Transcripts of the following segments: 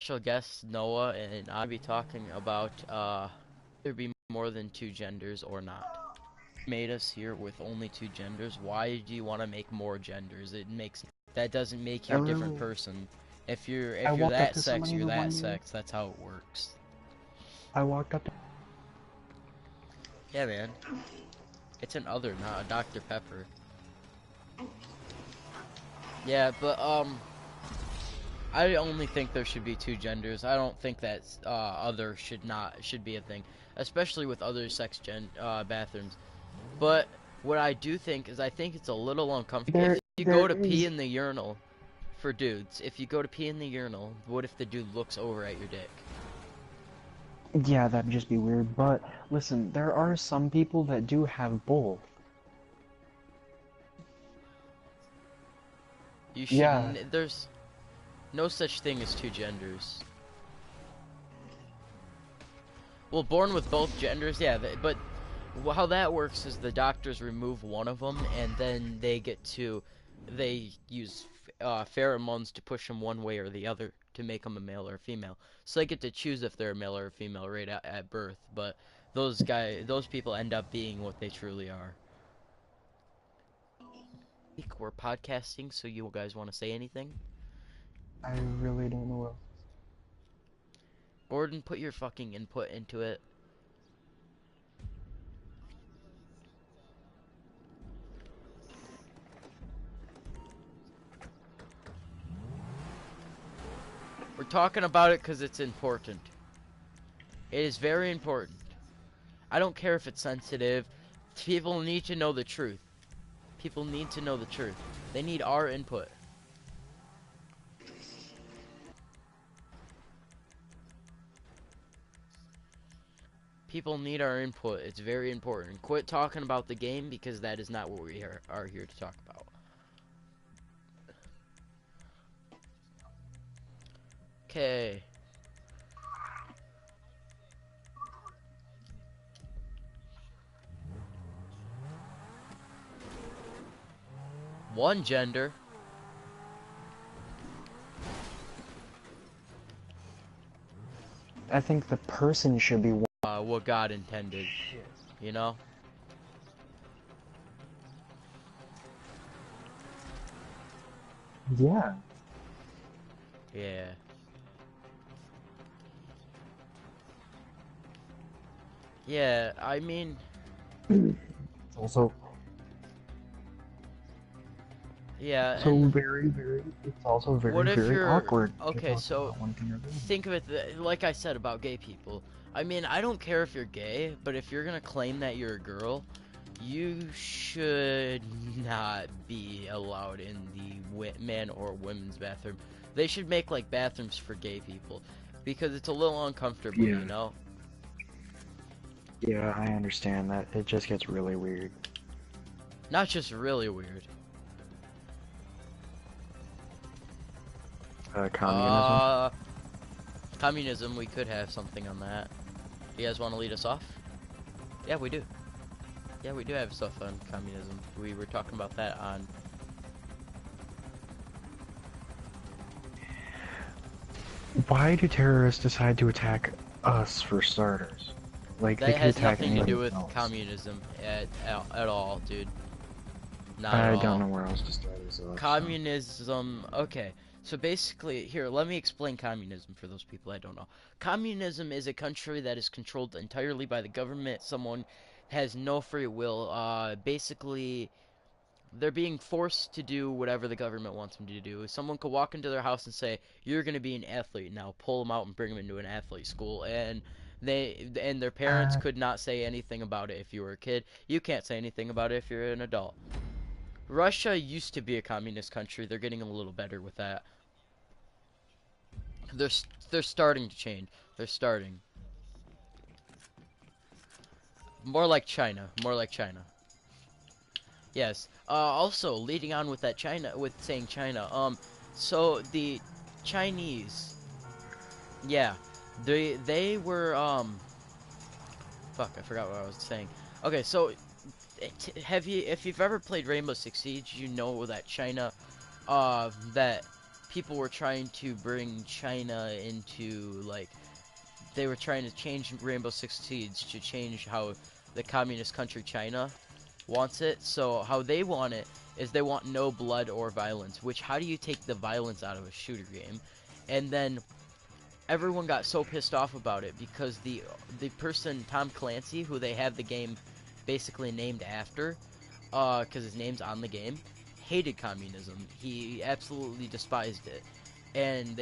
special guest Noah, and I'll be talking about there be more than two genders or not. Made us here with only two genders. Why do you want to make more genders? That doesn't make I you a different really, person. If you're I if you're walked up that to sex, somebody you're the that one day. sex. That's how it works. I walked up to. Yeah, man. It's an other, not a Dr. Pepper. Yeah, but I only think there should be two genders. I don't think that other should be a thing, especially with other bathrooms. But what I do think is I think it's a little uncomfortable if you There go to pee is. in the urinal for dudes. If you go to pee in the urinal, what if the dude looks over at your dick? Yeah, that'd just be weird. But listen, there are some people that do have both. You Yeah. shouldn't. There's no such thing as two genders. Well, born with both genders, yeah, but how that works is the doctors remove one of them, and then they use pheromones to push them one way or the other to make them a male or a female. So they get to choose if they're a male or a female right at birth, but those people end up being what they truly are. We're podcasting, so you guys want to say anything? I really don't know. Gordon, put your fucking input into it. We're talking about it because it's important. It is very important. I don't care if it's sensitive. People need to know the truth. People need to know the truth. They need our input. People need our input. It's very important. Quit talking about the game because that is not what we are here to talk about. Okay. One gender. I think the person should be one. What God intended. You know? Yeah. Yeah. Yeah, I mean... It's also Yeah, so and... It's also What if very you're... awkward to Okay, talk so... about one thing or the other. Think of it like I said about gay people. I mean, I don't care if you're gay, but if you're gonna claim that you're a girl, you should not be allowed in the men or women's bathroom. They should make like bathrooms for gay people because it's a little uncomfortable, Yeah. you know? Yeah, I understand that. It just gets really weird. Not just really weird. Communism. Communism, we could have something on that. You guys want to lead us off? Yeah, we do. Yeah, we do have stuff on communism. We were talking about that on... Why do terrorists decide to attack us for starters? Like, That they could has attack nothing to anybody do with else. communism at all, dude. Not at I all. don't know where else to start this off. Communism, okay. So basically, here, let me explain communism for those people I don't know. Communism is a country that is controlled entirely by the government. Someone has no free will. Basically, they're being forced to do whatever the government wants them to do. Someone could walk into their house and say, "You're going to be an athlete now." Pull them out and bring them into an athlete school, and their parents Uh, could not say anything about it if you were a kid. You can't say anything about it if you're an adult. Russia used to be a communist country. They're getting a little better with that. They're starting to change. They're starting. More like China. More like China. Yes. Also, leading on with that with saying China. So the Chinese, yeah, they were fuck, I forgot what I was saying. Okay, so if you've ever played Rainbow Six Siege, you know that China, that people were trying to bring China into, like, they were trying to change Rainbow Six Siege to change how the communist country China wants it. So how they want it is they want no blood or violence, which how do you take the violence out of a shooter game? And then everyone got so pissed off about it because the person Tom Clancy, who they have the game basically named after, because his name's on the game, hated communism. He absolutely despised it, and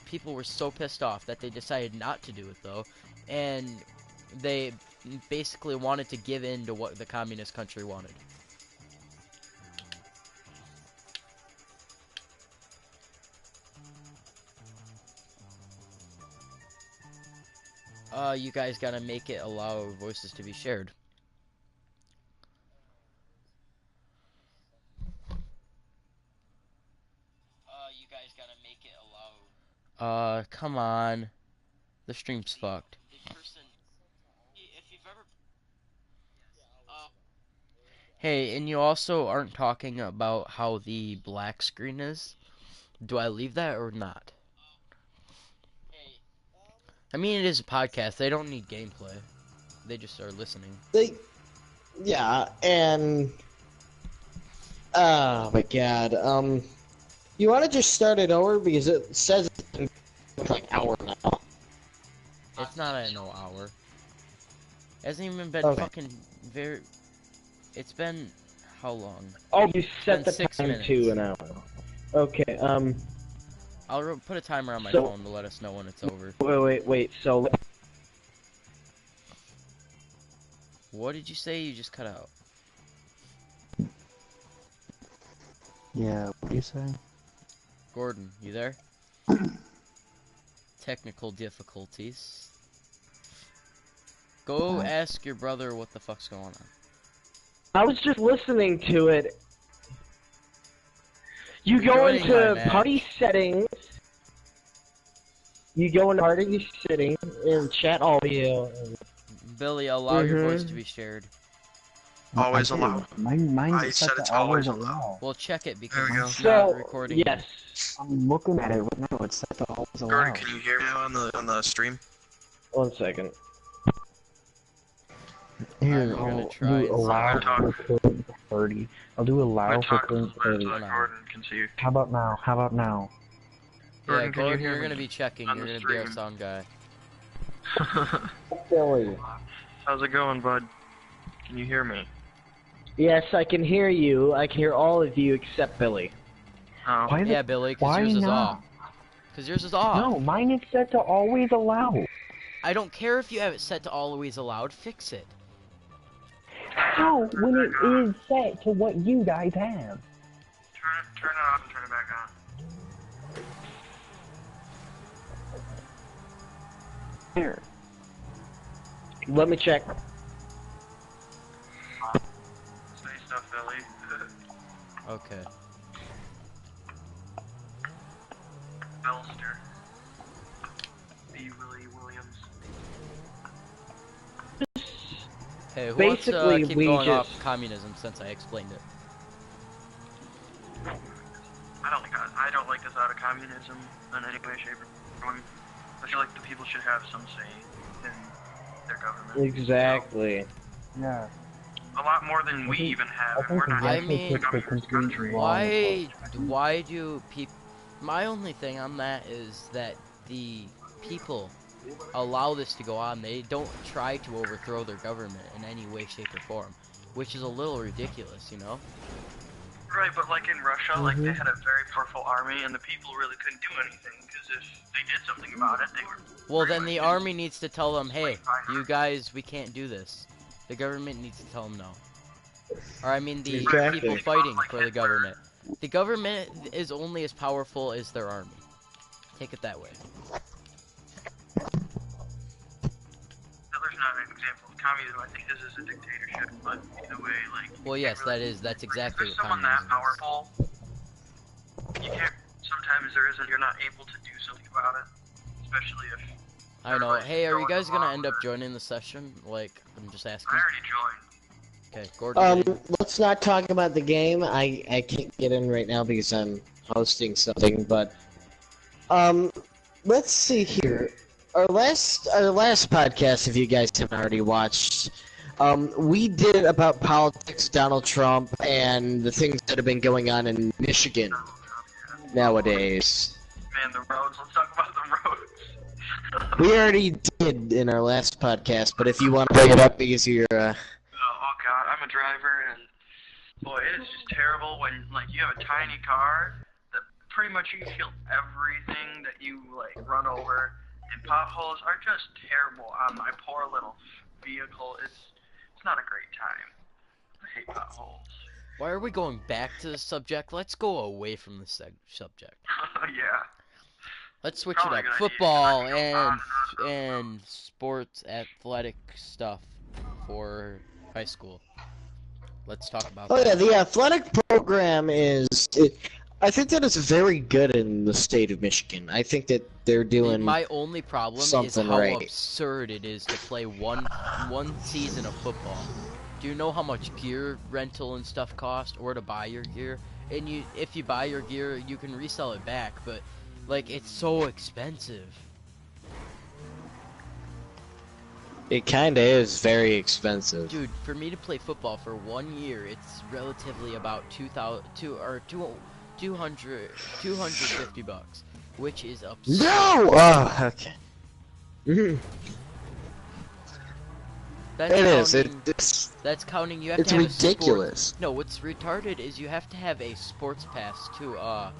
people were so pissed off that they decided not to do it though, and they basically wanted to give in to what the communist country wanted. You guys gotta make it allow voices to be shared. You guys gotta make it allow. Come on. The stream's fucked. Hey, and you also aren't talking about how the black screen is. Do I leave that or not? I mean, it is a podcast. They don't need gameplay. They just are listening. Yeah, and oh my god, you want to just start it over because it says it's been like an hour now. It's not an hour. It hasn't even been Okay. fucking very. It's been how long? Oh, you set the 6 time minutes. to an hour. Okay, I'll put a timer on my So- phone to let us know when it's over. wait, so What did you say? You just cut out. Yeah, what do you say? Gordon, you there? Technical difficulties. Go ask your brother what the fuck's going on. I was just listening to it. You You're go joining my into match. party settings. You go into party settings and chat audio. Billy, allow your voice Mhm. to be shared. Always I do. allow. Mine's I set said it's to always always allow. Well, check it because There we go. it's So not recording. yes, I'm looking at it right now. It's set to always allow. Gordon, can you hear me on the stream? 1 second. Here, I'm gonna I'll try do and allow see. for current party. I'll do allow for current party. so that Gordon can see you. How about now? How about now? Yeah, Gordon, can you Gordon, hear you're me? gonna be checking. On You're the gonna be our stream. sound guy. Billy. How's it going, bud? Can you hear me? Yes, I can hear you. I can hear all of you except Billy. Oh. Why the? Yeah, Billy, because Why yours is not? off. Because yours is off. No, mine is set to always allow. I don't care if you have it set to always allowed. Fix it. How when it is set to what you guys have? Turn it off and turn it back on. Here. Let me check. Say stuff, Billy. Okay. Belster. B. Willie Williams. Hey, who wants to Basically, keep we going off just- communism since I explained it? I don't like this out of communism in any way, shape, or form. I feel like the people should have some say in their government. Exactly. Yeah. A lot more than we think- even have, I and think we're not I even mean- a communist country. Why do people... My only thing on that is that the people allow this to go on. They don't try to overthrow their government in any way, shape, or form. Which is a little ridiculous, you know? Right, but like in Russia, like they had a very powerful army, and the people really couldn't do anything, because if they did something about it, they were... Well, then the army needs to tell them, hey, you guys, we can't do this. The government needs to tell them no. Or, I mean, the Exactly. people fighting for the government. The government is only as powerful as their army. Take it that way. Hitler's not an example of communism. I think this is a dictatorship, but in a way, like... you Well, can't yes, really- that's if exactly there's what someone that communism is. powerful, you can't... Sometimes you're not able to do something about it. Especially if... I know. Hey, are you going guys gonna along end with up it. joining the session? Like, I'm just asking. I already joined. Okay, Gordon. Let's not talk about the game. I can't get in right now because I'm hosting something, but Um, let's see here. Our last podcast, if you guys haven't already watched, we did about politics, Donald Trump, and the things that have been going on in Michigan nowadays. Man, the roads. Let's talk about the roads. We already did in our last podcast, but if you want to bring it up because you're, Oh god, I'm a driver, and boy, it is just terrible when like you have a tiny car that pretty much you can feel everything that you like run over, and potholes are just terrible on my poor little vehicle. It's not a great time. I hate potholes. Why are we going back to the subject? Let's go away from the subject. Yeah. Let's switch Probably it a up. good idea. Football I can go on and and on. and sports athletic stuff for high school. Let's talk about oh yeah, that. the athletic program I think that it's very good in the state of Michigan. I think that they're doing. My only problem is something how right. absurd it is to play one season of football. Do you know how much gear rental and stuff cost, or to buy your gear? And if you buy your gear, you can resell it back, but like it's so expensive. It kinda is very expensive. Dude, for me to play football for 1 year, it's relatively about 250 bucks, which is absurd. No! Oh, okay. Mhm. That's It is. counting- It's That's counting. You have it's to have ridiculous. A sport. No, what's retarded is you have to have a sports pass to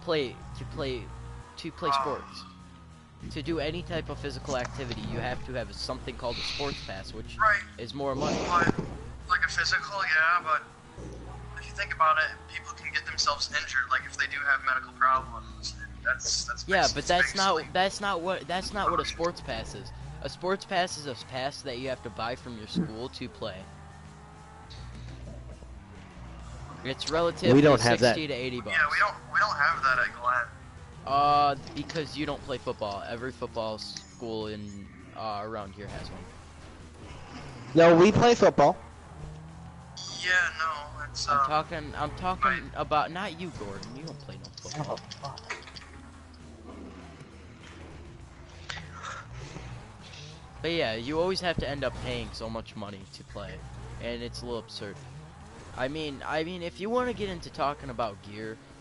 play sports. To do any type of physical activity, you have to have something called a sports pass, which Right. is more money. But like a physical, yeah, but if you think about it, people can get themselves injured. Like if they do have medical problems, that's Yeah, but that's basically- not what a sports pass is. A sports pass is a pass that you have to buy from your school to play. It's relatively We don't have that. 60 to 80 bucks. Yeah, we don't have that at Glen. Because you don't play football. Every football school in around here has one. No, we play football. Yeah, no, it's I'm talking about not you, Gordon. You don't play no football. Oh, fuck. But yeah, you always have to end up paying so much money to play, and it's a little absurd. I mean, if you want to get into talking about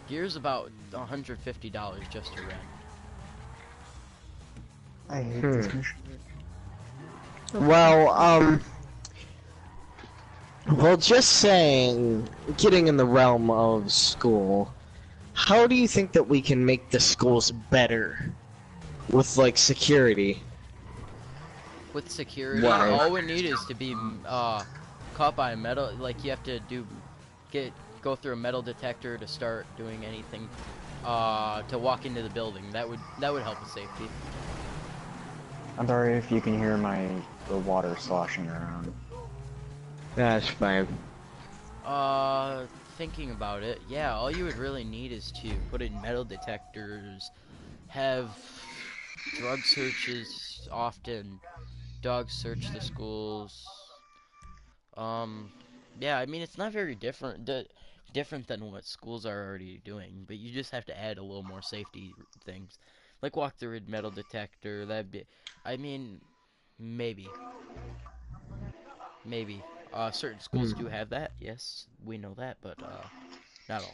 gear's about $150 just to rent. I hate this mission. Well, well, just saying, getting in the realm of school, how do you think that we can make the schools better with, like, security? With security, Why? all we need is to be caught by a metal. Like you have to go through a metal detector to start doing anything. To walk into the building. That would help with safety. I'm sorry if you can hear the water sloshing around. That's fine. Thinking about it, yeah, all you would really need is to put in metal detectors, have drug searches often, dogs search the schools. Yeah, I mean it's not very different than what schools are already doing, but you just have to add a little more safety things, like walk through a metal detector. I mean, maybe. Certain schools do have that. Yes, we know that, but not all.